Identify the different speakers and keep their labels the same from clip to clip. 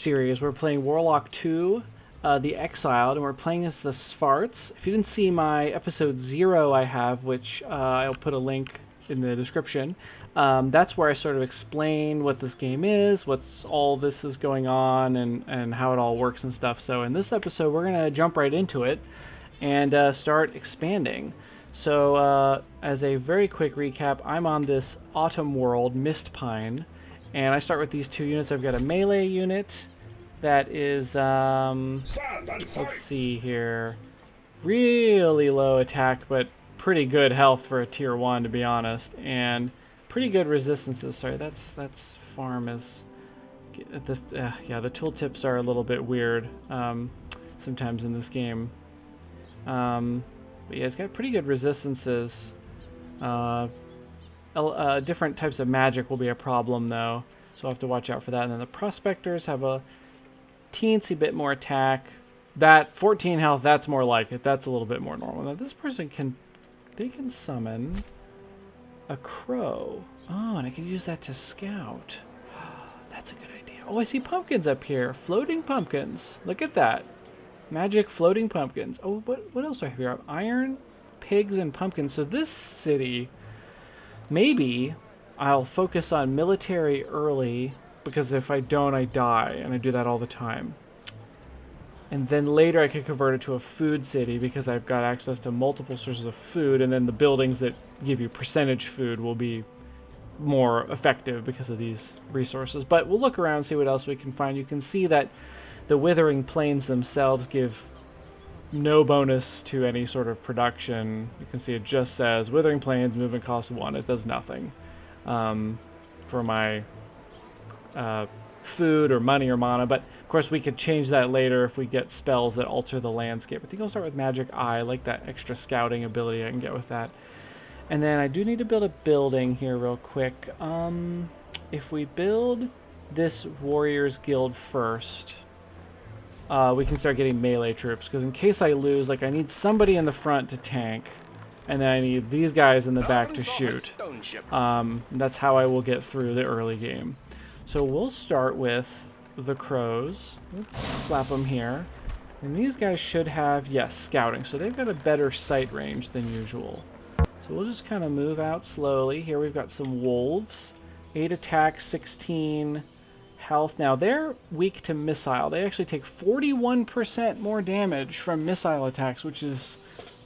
Speaker 1: series. We're playing Warlock II, the Exiled, and we're playing as the Svarts. If you didn't see my episode 0 I have, which I'll put a link in the description, that's where I sort of explain what this game is, what's all this is going on, and how it all works and stuff. So in this episode, we're going to jump right into it and start expanding. So as a very quick recap, I'm on this autumn world, Mistpine, and I start with these two units. I've got a melee unit that is, let's see here, really low attack, but pretty good health for a tier 1, to be honest, and pretty good resistances. Sorry, that's farm is, yeah, the tooltips are a little bit weird sometimes in this game. But yeah, it's got pretty good resistances. Different types of magic will be a problem, though, so I'll have to watch out for that. And then the Prospectors have a teensy bit more attack. That 14 health, that's more like it. That's a little bit more normal. Now, this person can summon a crow. Oh, and I can use that to scout. That's a good idea. Oh, I see pumpkins up here. Floating pumpkins. Look at that. Magic floating pumpkins. Oh, what else do I have here? Iron, pigs, and pumpkins. So this city, maybe I'll focus on military early, because if I don't, I die, and I do that all the time. And then later I could convert it to a food city, because I've got access to multiple sources of food, and then the buildings that give you percentage food will be more effective because of these resources. But we'll look around and see what else we can find. You can see that the Withering Plains themselves give no bonus to any sort of production. You can see it just says Withering Plains, movement cost 1. It does nothing for my food or money or mana, but of course we could change that later if we get spells that alter the landscape. I think I'll start with Magic Eye. I like that extra scouting ability I can get with that. And then I do need to build a building here real quick. If we build this Warriors Guild first, we can start getting melee troops, because in case I lose, like, I need somebody in the front to tank, and then I need these guys in the back to shoot. That's how I will get through the early game. So we'll start with the crows. Let's slap them here. And these guys should have, yes, scouting. So they've got a better sight range than usual. So we'll just kind of move out slowly. Here we've got some wolves. 8 attack, 16 health. Now they're weak to missile. They actually take 41% more damage from missile attacks, which is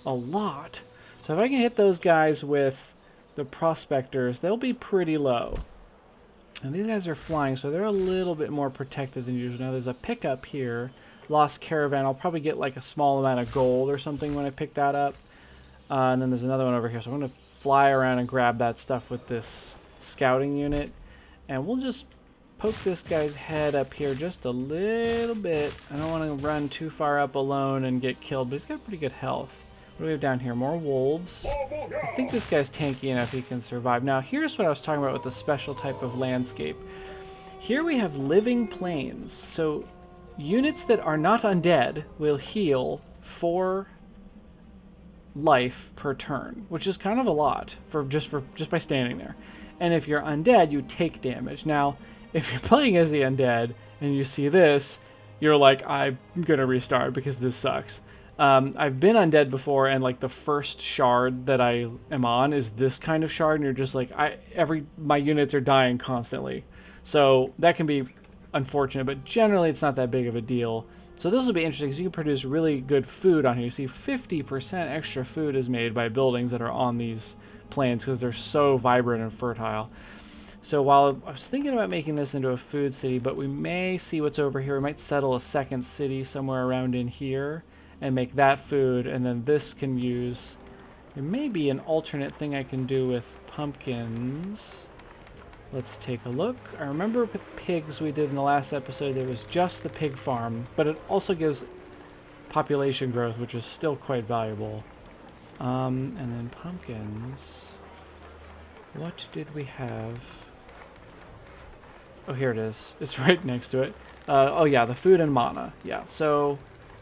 Speaker 1: a lot. So if I can hit those guys with the Prospectors, they'll be pretty low. And these guys are flying, so they're a little bit more protected than usual. Now there's a pickup here, Lost Caravan. I'll probably get like a small amount of gold or something when I pick that up. And then there's another one over here, so I'm going to fly around and grab that stuff with this scouting unit. And we'll just poke this guy's head up here just a little bit. I don't want to run too far up alone and get killed, but he's got pretty good health. What do we have down here? More wolves. I think this guy's tanky enough he can survive. Now, here's what I was talking about with the special type of landscape. Here we have living plains. So, units that are not undead will heal 4 life per turn, which is kind of a lot for just by standing there. And if you're undead, you take damage. Now, if you're playing as the undead and you see this, you're like, I'm gonna restart because this sucks. I've been undead before, and like the first shard that I am on is this kind of shard, and you're just like, my units are dying constantly. So that can be unfortunate, but generally it's not that big of a deal. So this will be interesting because you can produce really good food on here. You see 50% extra food is made by buildings that are on these plains because they're so vibrant and fertile. So while I was thinking about making this into a food city, but we may see what's over here. We might settle a second city somewhere around in here and make that food, and then this can use, there may be an alternate thing I can do with pumpkins. Let's take a look. I remember with pigs we did in the last episode, there was just the pig farm, but it also gives population growth, which is still quite valuable. And then pumpkins. What did we have? Oh, here it is. It's right next to it. Oh yeah, the food and mana. Yeah, so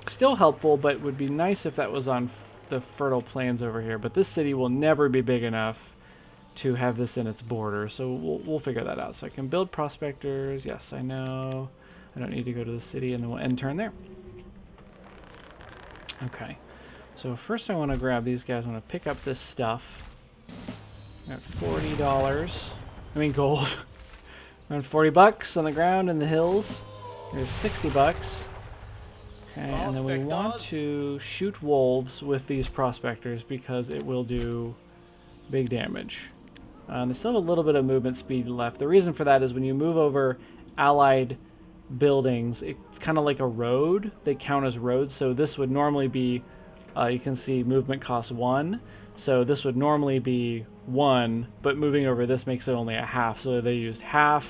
Speaker 1: still helpful, but would be nice if that was on the fertile plains over here. But this city will never be big enough to have this in its border, so we'll figure that out. So I can build prospectors. Yes, I know. I don't need to go to the city, and then we'll end turn there. Okay. So first I want to grab these guys. I want to pick up this stuff. Got $40. I mean gold. Around 40 bucks on the ground in the hills. There's 60 bucks. Okay, and then we want to shoot wolves with these prospectors because it will do big damage. They still have a little bit of movement speed left. The reason for that is when you move over allied buildings, it's kind of like a road. They count as roads, so this would normally be, you can see movement cost 1. So this would normally be 1, but moving over this makes it only a half. So they used half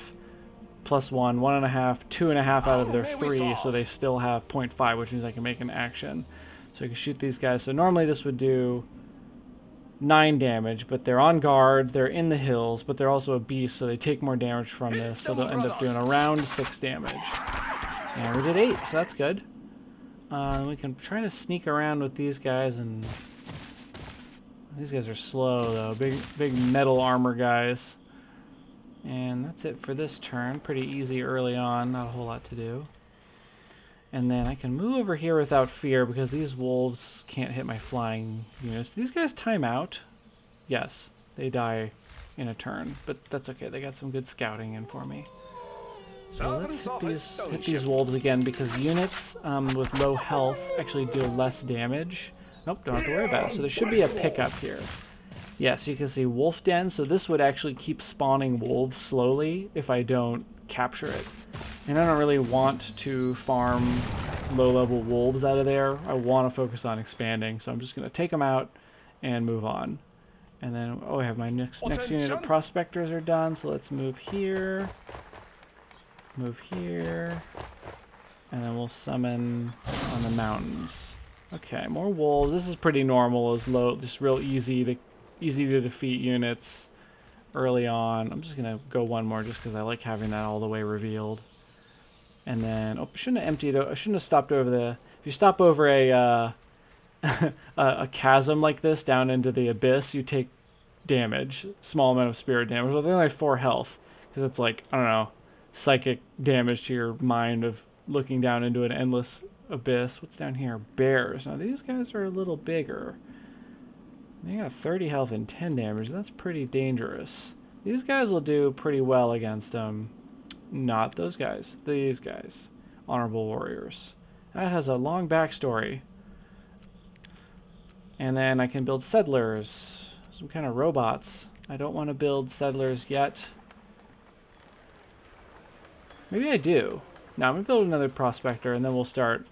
Speaker 1: plus 1, 1.5, 2.5 out of their 3, so they still have 0.5, which means I can make an action. So I can shoot these guys. So normally this would do 9 damage, but they're on guard, they're in the hills, but they're also a beast, so they take more damage from this, so they'll end up doing around 6 damage. And we did 8, so that's good. We can try to sneak around with these guys, and these guys are slow though, big metal armor guys. And that's it for this turn. Pretty easy early on, not a whole lot to do. And then I can move over here without fear because these wolves can't hit my flying units. These guys time out. Yes, they die in a turn, but that's okay. They got some good scouting in for me. So let's hit these wolves again because units with low health actually deal less damage. Nope, don't have to worry about it. So there should be a pickup here. Yes, you can see wolf den, so this would actually keep spawning wolves slowly if I don't capture it. And I don't really want to farm low-level wolves out of there. I want to focus on expanding, so I'm just going to take them out and move on. And then, oh, I have my next unit of prospectors are done, so let's move here. Move here. And then we'll summon on the mountains. Okay, more wolves. This is pretty normal, is low, just real easy to defeat units early on. I'm just gonna go one more just because I like having that all the way revealed. And then, oh, I shouldn't have emptied. I shouldn't have stopped over the. If you stop over a a chasm like this down into the abyss, you take damage, small amount of spirit damage. Well, they only have 4 health because it's like, I don't know, psychic damage to your mind of looking down into an endless abyss. What's down here? Bears. Now these guys are a little bigger. They got 30 health and 10 damage. That's pretty dangerous. These guys will do pretty well against them. Not those guys. These guys. Honorable warriors. That has a long backstory. And then I can build settlers. Some kind of robots. I don't want to build settlers yet. Maybe I do. Now I'm gonna build another prospector, and then we'll start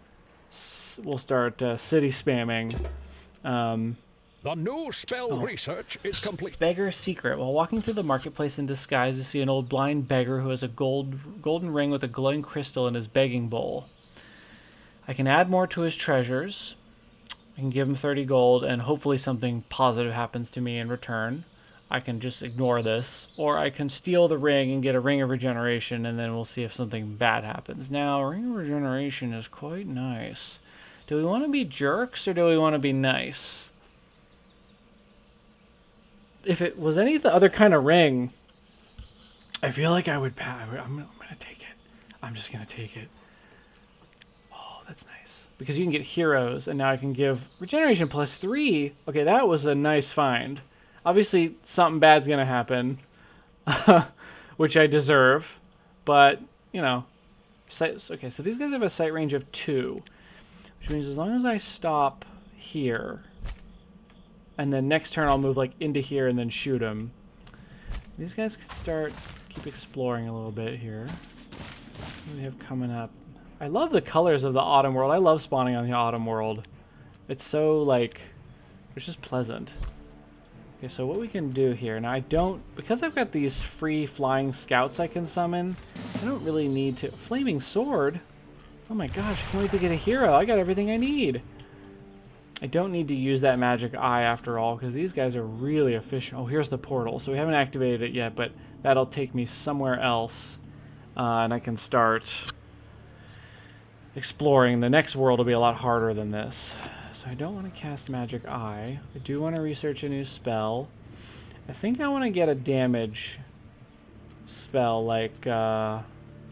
Speaker 1: city spamming.
Speaker 2: The new spell research is complete.
Speaker 1: Beggar's secret. While walking through the marketplace in disguise, you see an old blind beggar who has a golden ring with a glowing crystal in his begging bowl. I can add more to his treasures. I can give him 30 gold, and hopefully something positive happens to me in return. I can just ignore this, or I can steal the ring and get a ring of regeneration, and then we'll see if something bad happens. Now, ring of regeneration is quite nice. Do we want to be jerks, or do we want to be nice? If it was any other kind of ring, I feel like I would pass. I'm going to take it. I'm just going to take it. Oh, that's nice. Because you can get heroes, and now I can give regeneration +3. Okay, that was a nice find. Obviously, something bad's going to happen, which I deserve. But, you know. Okay, so these guys have a sight range of 2. Which means as long as I stop here, and then next turn I'll move like into here and then shoot them. These guys can keep exploring a little bit here. What do we have coming up? I love the colors of the autumn world. I love spawning on the autumn world. It's so like, it's just pleasant. Okay, so what we can do here, now because I've got these free flying scouts I can summon, I don't really need to, flaming sword? Oh my gosh, I can't wait to get a hero. I got everything I need. I don't need to use that magic eye after all, because these guys are really efficient. Oh, here's the portal. So we haven't activated it yet, but that'll take me somewhere else. And I can start exploring. The next world will be a lot harder than this. So I don't want to cast magic eye. I do want to research a new spell. I think I want to get a damage spell like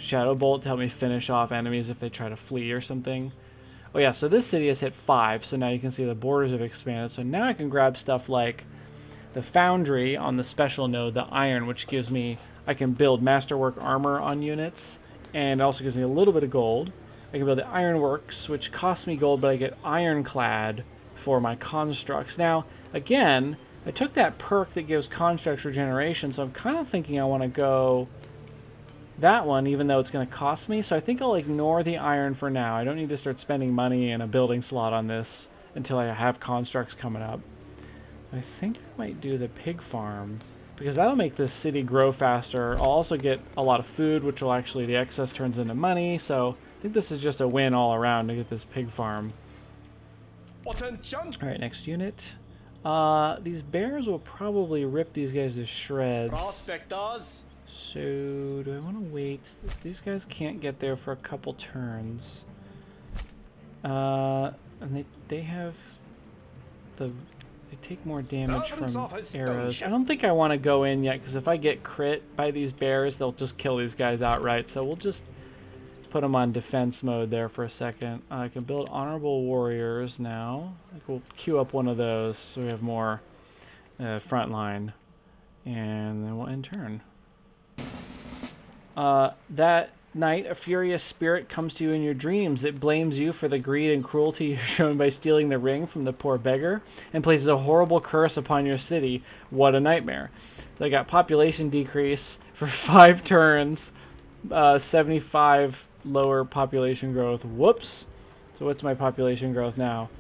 Speaker 1: Shadow Bolt to help me finish off enemies if they try to flee or something. Oh yeah, so this city has hit 5, so now you can see the borders have expanded. So now I can grab stuff like the Foundry on the special node, the Iron, which gives me, I can build Masterwork armor on units, and it also gives me a little bit of gold. I can build the Ironworks, which costs me gold, but I get Ironclad for my constructs. Now, again, I took that perk that gives constructs regeneration, so I'm kind of thinking I want to go that one, even though it's going to cost me. So I think I'll ignore the iron for now. I don't need to start spending money in a building slot on this until I have constructs coming up. I think I might do the pig farm, because that'll make this city grow faster. I'll also get a lot of food, which will actually, the excess turns into money. So I think this is just a win all around to get this pig farm.
Speaker 3: Attention.
Speaker 1: All right, next unit. These bears will probably rip these guys to shreds.
Speaker 3: Prospectors.
Speaker 1: So, do I want to wait? These guys can't get there for a couple turns. And they have the... They take more damage from arrows. I don't think I want to go in yet, because if I get crit by these bears, they'll just kill these guys outright. So we'll just put them on defense mode there for a second. I can build honorable warriors now. We'll queue up one of those so we have more front line. And then we'll end turn. That night, a furious spirit comes to you in your dreams. It blames you for the greed and cruelty shown by stealing the ring from the poor beggar, and places a horrible curse upon your city. What a nightmare. They got population decrease for 5 turns, 75 lower population growth. Whoops. So what's my population growth now?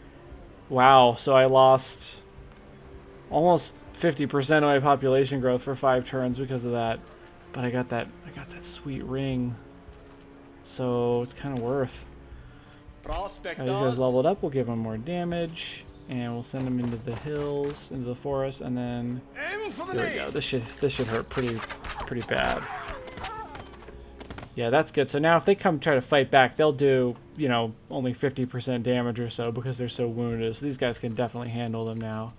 Speaker 1: Wow, so I lost almost 50% of my population growth for 5 turns because of that. But I got that sweet ring. So it's kind of worth. These guys leveled up, we'll give them more damage, and we'll send them into the hills, into the forest, and then there we go. This should hurt pretty bad. Yeah, that's good. So now if they come try to fight back, they'll do, you know, only 50% damage or so because they're so wounded. So these guys can definitely handle them now.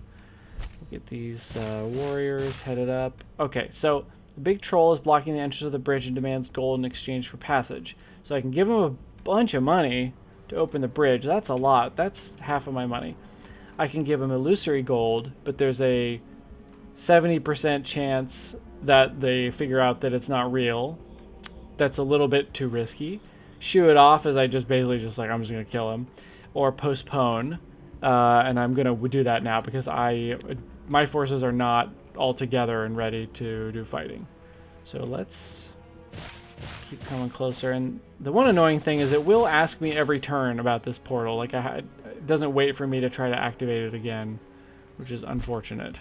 Speaker 1: We'll get these warriors headed up. Okay, so the big troll is blocking the entrance of the bridge and demands gold in exchange for passage. So I can give him a bunch of money to open the bridge. That's a lot. That's half of my money. I can give him illusory gold, but there's a 70% chance that they figure out that it's not real. That's a little bit too risky. Shoo it off as I just basically just like, I'm just going to kill him. Or postpone. And I'm going to do that now because my forces are not all together and ready to do fighting. So let's keep coming closer. And the one annoying thing is it will ask me every turn about this portal. Like it doesn't wait for me to try to activate it again, which is unfortunate.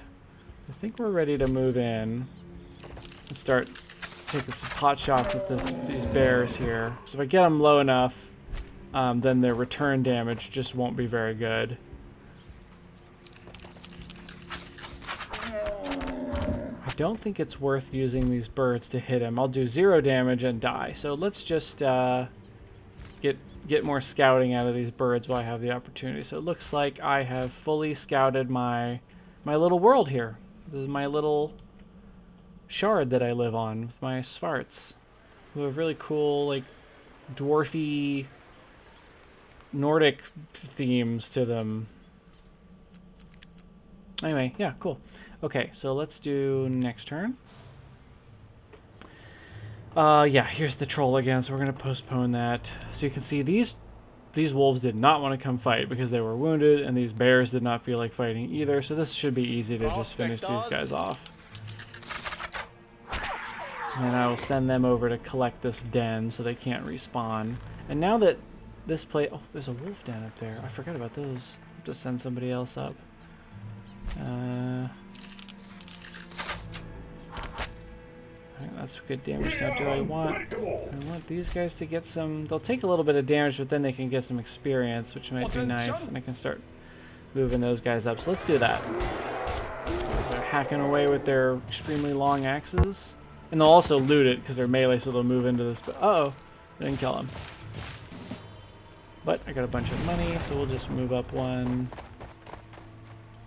Speaker 1: I think we're ready to move in and start taking some pot shots at these bears here. So if I get them low enough, then their return damage just won't be very good. I don't think it's worth using these birds to hit him. I'll do 0 damage and die. So let's just get more scouting out of these birds while I have the opportunity. So it looks like I have fully scouted my little world here. This is my little shard that I live on with my Svarts, who have really cool, like, dwarfy Nordic themes to them. Anyway, yeah, cool. Okay, so let's do next turn. Yeah, here's the troll again, so we're going to postpone that. So you can see these wolves did not want to come fight because they were wounded, and these bears did not feel like fighting either, so this should be easy to just finish these guys off. And I will send them over to collect this den so they can't respawn. And now that this place... Oh, there's a wolf den up there. I forgot about those. I have to send somebody else up. I think that's good damage. Now, do I want these guys to get some... They'll take a little bit of damage, but then they can get some experience, which might be nice. And I can start moving those guys up. So let's do that. They're hacking away with their extremely long axes. And they'll also loot it because they're melee, so they'll move into this. But uh-oh, I didn't kill him. But I got a bunch of money, so we'll just move up one.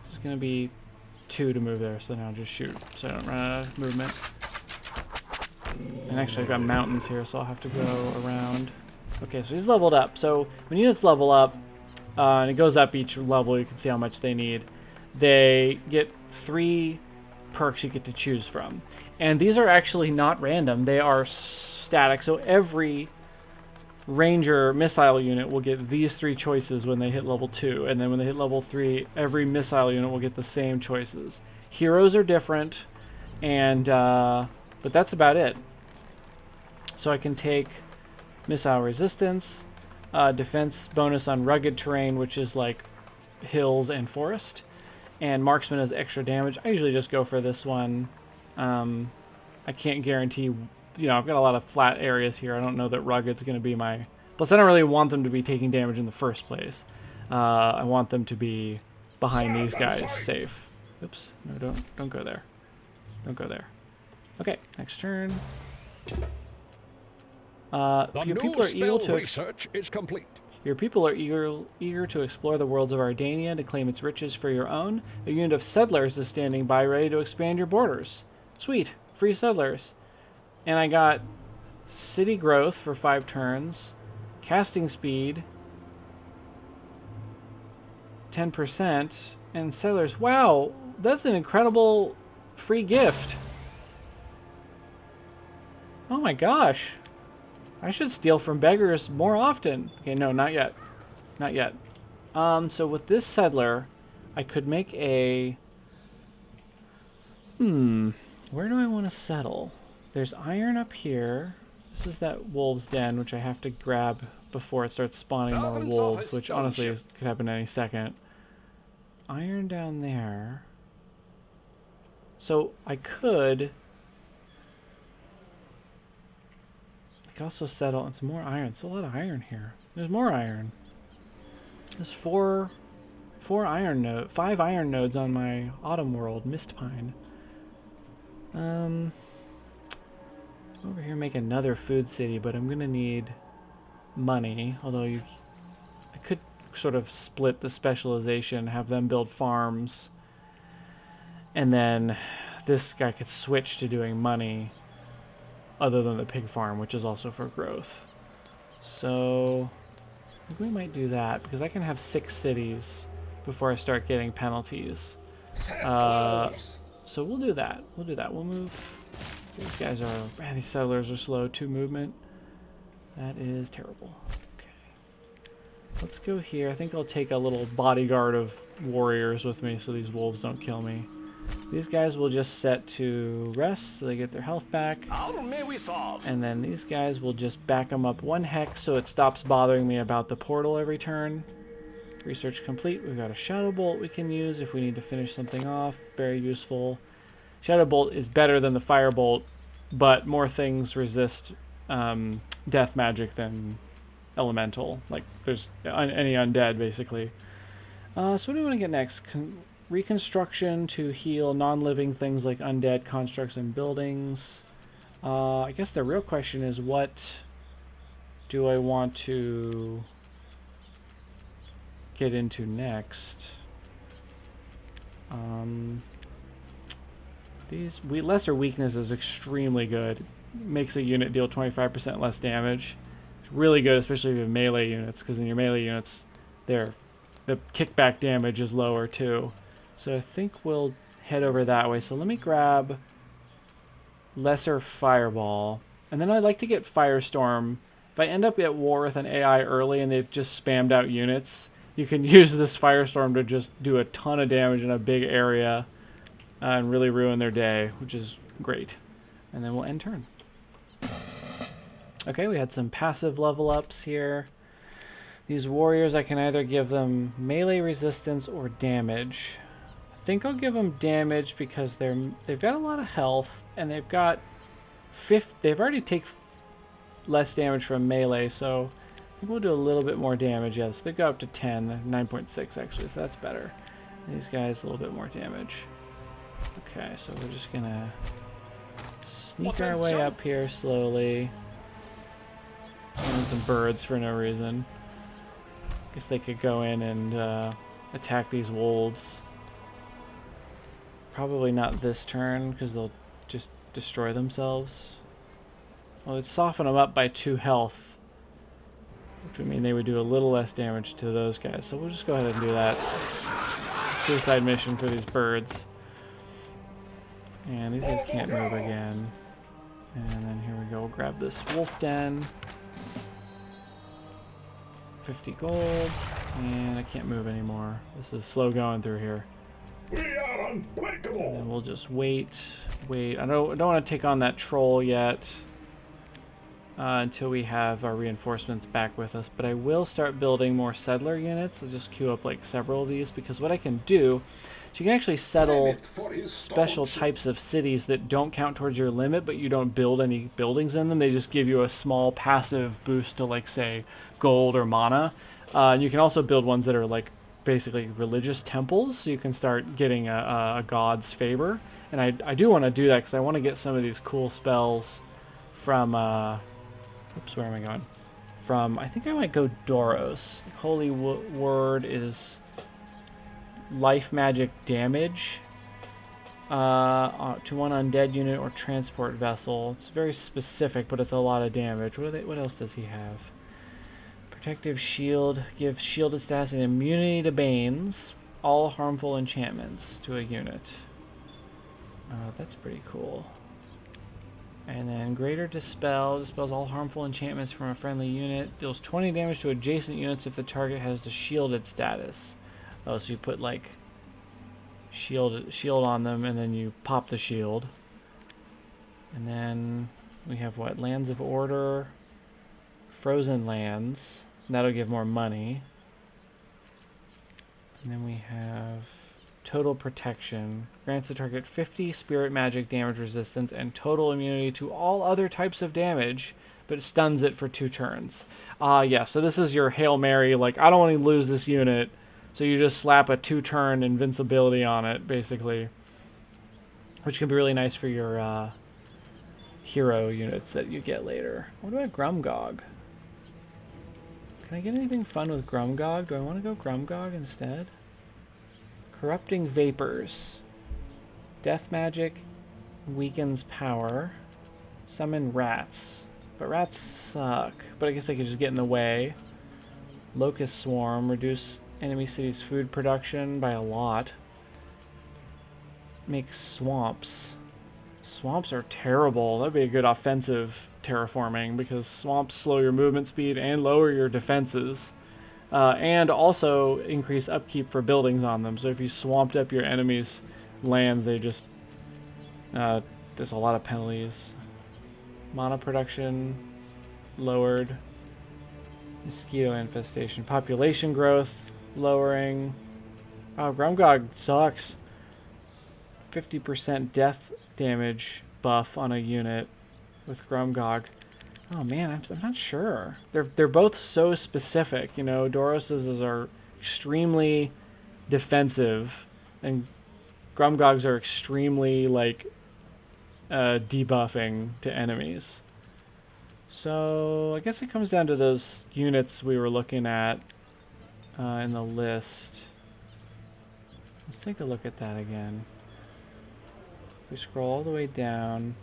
Speaker 1: There's going to be 2 to move there, so now just shoot so I don't run out of movement. And actually I've got mountains here, so I'll have to go around. Okay, so he's leveled up. So when units level up, and it goes up each level, you can see how much they need. They get 3 perks you get to choose from. And these are actually not random. They are static. So every ranger missile unit will get these 3 choices when they hit level 2. And then when they hit level 3, every missile unit will get the same choices. Heroes are different, and but that's about it. So I can take missile resistance, defense bonus on rugged terrain, which is like hills and forest, and marksman has extra damage. I usually just go for this one. I can't guarantee, you know, I've got a lot of flat areas here. I don't know that rugged's going to be my... Plus, I don't really want them to be taking damage in the first place. I want them to be behind these guys, safe. Oops, no, don't go there. Don't go there. Okay, next turn.
Speaker 2: The
Speaker 1: Your
Speaker 2: new
Speaker 1: people are eager
Speaker 2: spell
Speaker 1: to
Speaker 2: research is complete.
Speaker 1: Your people are eager to explore the worlds of Ardania to claim its riches for your own. A unit of settlers is standing by, ready to expand your borders. Sweet, free settlers. And I got city growth for 5 turns, casting speed 10%, and settlers. Wow, that's an incredible free gift. Oh my gosh. I should steal from beggars more often. Okay, no, not yet. Not yet. So with this settler, I could make a... Where do I want to settle? There's iron up here. This is that wolf's den, which I have to grab before it starts spawning more wolves, which honestly could happen any second. Iron down there. So I could also settle on some more iron. It's a lot of iron here. There's more iron. There's 5 iron nodes on my autumn world, Mistpine. Over here make another food city, but I'm gonna need money. Although I could sort of split the specialization, have them build farms, and then this guy could switch to doing money other than the pig farm, which is also for growth. So I think we might do that, because I can have 6 cities before I start getting penalties. So we'll do that. We'll move. These guys are... Man, these settlers are slow. 2 movement. That is terrible. Okay. Let's go here. I think I'll take a little bodyguard of warriors with me so these wolves don't kill me. These guys will just set to rest so they get their health back.
Speaker 3: How may we solve?
Speaker 1: And then these guys will just back them up 1 hex so it stops bothering me about the portal every turn. Research complete. We've got a Shadow Bolt we can use if we need to finish something off. Very useful. Shadow Bolt is better than the Fire Bolt, but more things resist death magic than elemental. Like, there's any undead, basically. So what do we want to get next? Reconstruction to heal non-living things like undead constructs and buildings. I guess the real question is, what do I want to get into next? These lesser weakness is extremely good. Makes a unit deal 25% less damage. It's really good, especially if you have melee units, because in your melee units, the kickback damage is lower too. So I think we'll head over that way. So let me grab lesser fireball, and then I'd like to get firestorm. If I end up at war with an AI early and they've just spammed out units, you can use this firestorm to just do a ton of damage in a big area and really ruin their day, which is great. And then we'll end turn. Okay, we had some passive level ups here. These warriors, I can either give them melee resistance or damage. I think I'll give them damage because they've got a lot of health, and they've already take less damage from melee, so I think we'll do a little bit more damage. Yes, they go up to 10, 9.6 actually, so that's better. These guys a little bit more damage. Okay, so we're just gonna sneak our way up here slowly. And some birds for no reason. Guess they could go in and attack these wolves. Probably not this turn, because they'll just destroy themselves. Well, it'd soften them up by 2 health, which would mean they would do a little less damage to those guys. So we'll just go ahead and do that. Suicide mission for these birds. And these guys can't move again. And then here we go, we'll grab this wolf den. 50 gold. And I can't move anymore. This is slow going through here.
Speaker 2: We are unbreakable.
Speaker 1: And we'll just wait. I don't want to take on that troll yet. Until we have our reinforcements back with us. But I will start building more settler units. I'll just queue up like several of these, because what I can do is you can actually settle special types of cities that don't count towards your limit, but you don't build any buildings in them. They just give you a small passive boost to, like, say, gold or mana. And you can also build ones that are like basically religious temples, so you can start getting a god's favor. And I do want to do that because I want to get some of these cool spells from oops, where am I going? From, I think I might go Doros. Holy Word is life magic damage to one undead unit or transport vessel. It's very specific, but it's a lot of damage. What else does he have? Protective shield gives shielded stats and immunity to banes, all harmful enchantments to a unit. That's pretty cool. And then Greater Dispel dispels all harmful enchantments from a friendly unit. Deals 20 damage to adjacent units if the target has the shielded status. Oh, so you put like shield on them and then you pop the shield. And then we have what? Lands of Order, Frozen Lands. That'll give more money. And then we have Total Protection. Grants the target 50 spirit magic damage resistance and total immunity to all other types of damage, but stuns it for 2 turns. Yeah, so this is your Hail Mary, like, I don't want to lose this unit, so you just slap a 2-turn invincibility on it, basically. Which can be really nice for your hero units that you get later. What about Grumgog? Can I get anything fun with Grumgog? Do I want to go Grumgog instead? Corrupting Vapors. Death magic weakens power. Summon rats. But rats suck. But I guess they could just get in the way. Locust Swarm. Reduce enemy cities' food production by a lot. Make swamps. Swamps are terrible. That'd be a good offensive terraforming, because swamps slow your movement speed and lower your defenses. And also increase upkeep for buildings on them. So if you swamped up your enemies' lands, they just... there's a lot of penalties. Mana production lowered. Mosquito infestation. Population growth lowering. Oh, Grumgog sucks. 50% death damage buff on a unit with Grumgog. Oh man, I'm not sure. They're both so specific, you know. Doros's are extremely defensive, and Grumgog's are extremely like debuffing to enemies. So I guess it comes down to those units we were looking at in the list. Let's take a look at that again. If we scroll all the way down,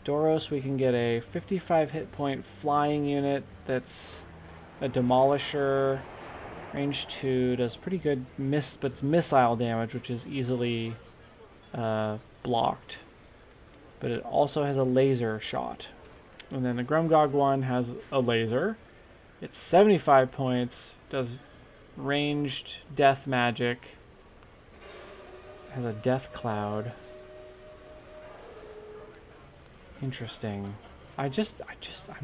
Speaker 1: Doros, we can get a 55 hit point flying unit that's a demolisher, range 2, does pretty good but it's missile damage, which is easily blocked. But it also has a laser shot. And then the Grumgog one has a laser. It's 75 points, does ranged death magic, has a death cloud. Interesting. I'm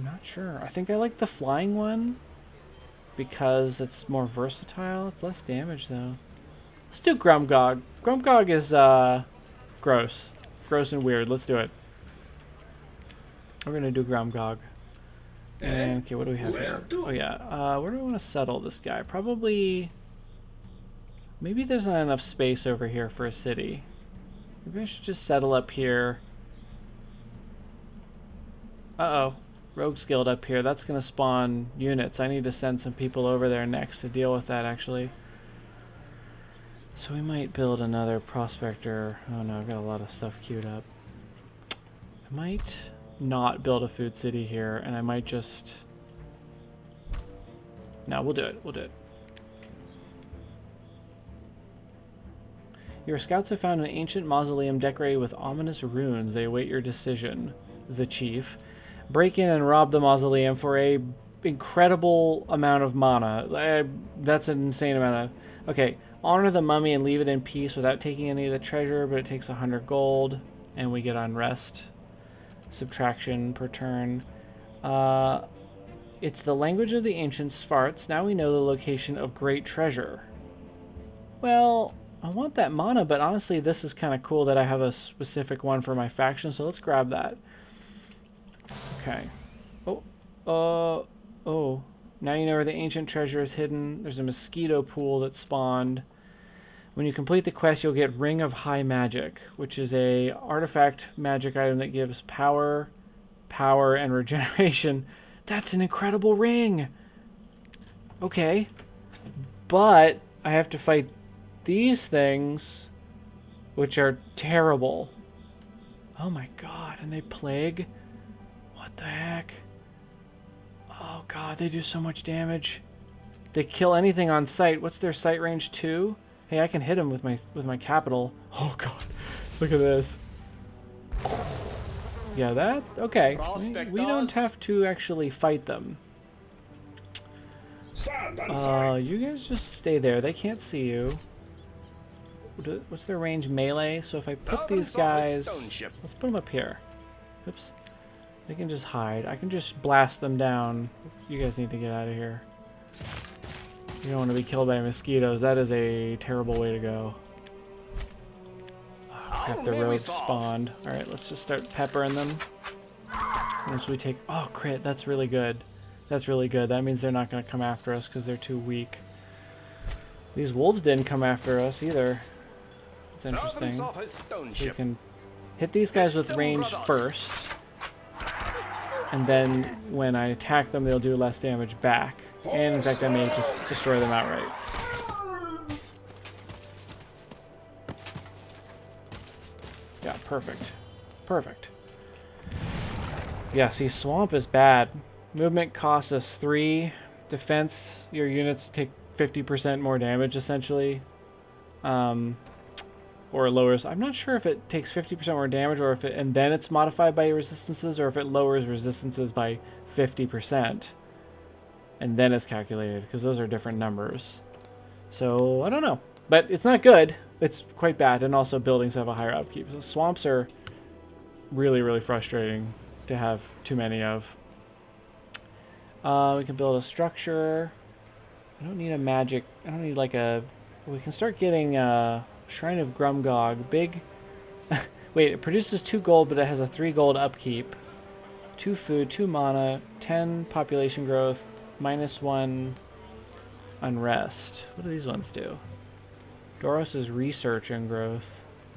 Speaker 1: not sure. I think I like the flying one because it's more versatile. It's less damage though. Let's do Grumgog. Grumgog is gross. Gross and weird. Let's do it. We're gonna do Grumgog. And okay, what do we have here? Oh yeah. Where do I want to settle this guy? Probably. Maybe there's not enough space over here for a city. Maybe I should just settle up here. Uh-oh. Rogues Guild up here. That's going to spawn units. I need to send some people over there next to deal with that, actually. So we might build another prospector. Oh no, I've got a lot of stuff queued up. I might not build a food city here, and I might just... No, we'll do it. We'll do it. Your scouts have found an ancient mausoleum decorated with ominous runes. They await your decision, the chief. Break in and rob the mausoleum for a incredible amount of mana. That's an insane amount of... Okay, honor the mummy and leave it in peace without taking any of the treasure, but it takes 100 gold, and we get unrest. Subtraction per turn. It's the language of the ancient Svarts. Now we know the location of great treasure. Well... I want that mana, but honestly, this is kind of cool that I have a specific one for my faction, so let's grab that. Okay. Oh. Now you know where the ancient treasure is hidden. There's a mosquito pool that spawned. When you complete the quest, you'll get Ring of High Magic, which is a artifact magic item that gives power, and regeneration. That's an incredible ring! Okay. But I have to fight these things, which are terrible. Oh my god, and they plague? What the heck? Oh god, they do so much damage. They kill anything on sight. What's their sight range? 2? Hey, I can hit them with my capital. Oh god, look at this. Yeah, that... Okay. We don't have to actually fight them. You guys just stay there. They can't see you. What's their range? Melee. So if I put these guys... Let's put them up here. Oops. They can just hide. I can just blast them down. You guys need to get out of here. You don't want to be killed by mosquitoes. That is a terrible way to go. Oh, crap, the rogues spawned. Alright, let's just start peppering them. Once we take... Oh, crit. That's really good. That's really good. That means they're not going to come after us because they're too weak. These wolves didn't come after us either. It's interesting. We can hit these guys with range first. And then when I attack them, they'll do less damage back. And in fact, I may just destroy them outright. Yeah, perfect. Perfect. Yeah, see, swamp is bad. Movement costs us 3. Defense, your units take 50% more damage, essentially. Or lowers. I'm not sure if it takes 50% more damage, or if it, and then it's modified by your resistances, or if it lowers resistances by 50%. And then it's calculated, because those are different numbers. So, I don't know. But it's not good. It's quite bad, and also buildings have a higher upkeep. So swamps are really, really frustrating to have too many of. We can build a structure. I don't need a magic... I don't need like a... We can start getting Shrine of Grumgog. Big... Wait, it produces 2 gold, but it has a 3 gold upkeep. 2 food, 2 mana, 10 population growth, -1 unrest. What do these ones do? Doros is research and growth.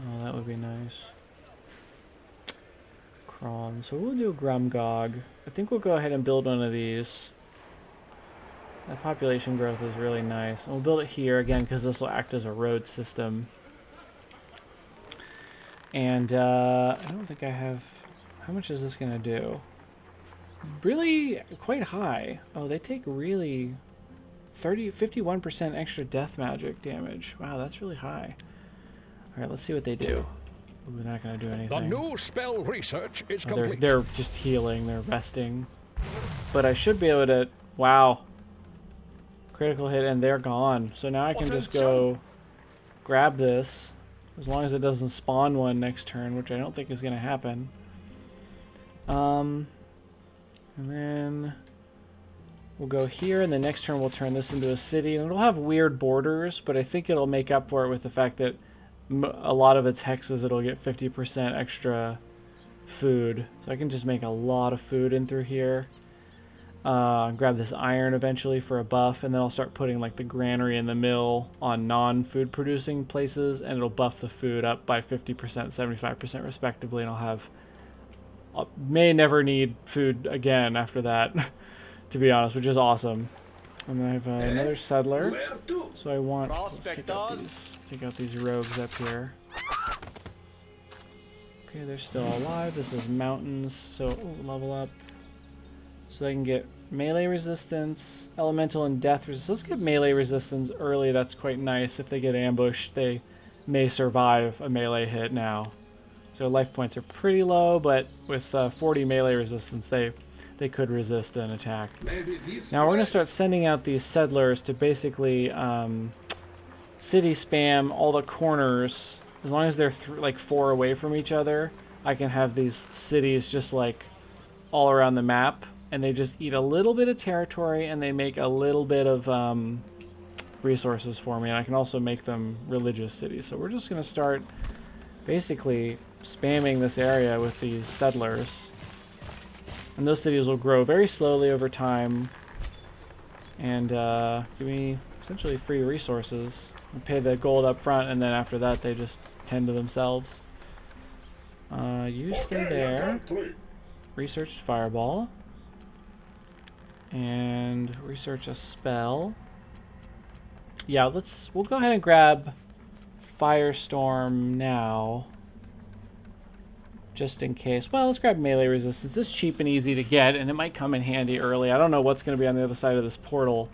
Speaker 1: Oh, that would be nice. Crom. So we'll do Grumgog. I think we'll go ahead and build one of these. That population growth is really nice. And we'll build it here again because this will act as a road system. And I don't think I have... How much is this going to do? Really quite high. Oh, they take really 51% extra death magic damage. Wow, that's really high. Alright, let's see what they do. Ooh, they're not going to do anything.
Speaker 2: The new spell research is complete.
Speaker 1: They're just healing, they're resting. But I should be able to... Wow. Critical hit and they're gone. So now I can just go grab this. As long as it doesn't spawn one next turn, which I don't think is going to happen. And then we'll go here, and the next turn we'll turn this into a city. And it'll have weird borders, but I think it'll make up for it with the fact that a lot of its hexes, it'll get 50% extra food. So I can just make a lot of food in through here. Grab this iron eventually for a buff, and then I'll start putting like the granary and the mill on non-food producing places, and it'll buff the food up by 50%, 75% respectively, and I'll may never need food again after that, to be honest, which is awesome. And then I have another settler, so I want to take out these rogues up here. Okay, they're still alive. This is mountains, so level up. So they can get melee resistance, elemental and death resistance. Let's get melee resistance early. That's quite nice. If they get ambushed, they may survive a melee hit now. So life points are pretty low, but with 40 melee resistance, they could resist an attack. Now we're going to start sending out these settlers to basically city spam all the corners. As long as they're like 4 away from each other, I can have these cities just like all around the map, and they just eat a little bit of territory and they make a little bit of resources for me. And I can also make them religious cities. So we're just going to start basically spamming this area with these settlers. And those cities will grow very slowly over time and give me essentially free resources. I pay the gold up front, and then after that they just tend to themselves. You stay there. Researched fireball. And research a spell. Yeah, we'll go ahead and grab Firestorm now. Just in case. Well, let's grab melee resistance. It's cheap and easy to get, and it might come in handy early. I don't know what's going to be on the other side of this portal.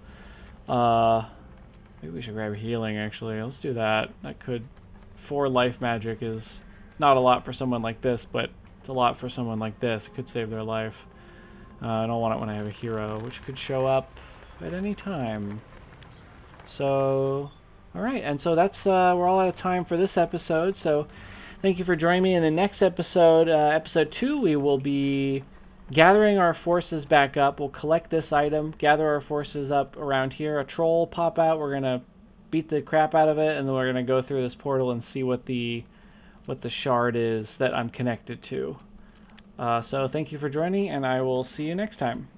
Speaker 1: Maybe we should grab healing, actually. Let's do that. That could... 4 life magic is not a lot for someone like this, but it's a lot for someone like this. It could save their life. I don't want it when I have a hero, which could show up at any time. So, alright. And so that's... we're all out of time for this episode, so... Thank you for joining me. In the next episode, episode 2, we will be gathering our forces back up. We'll collect this item, gather our forces up around here. A troll will pop out. We're going to beat the crap out of it, and then we're going to go through this portal and see what the shard is that I'm connected to. So thank you for joining, and I will see you next time.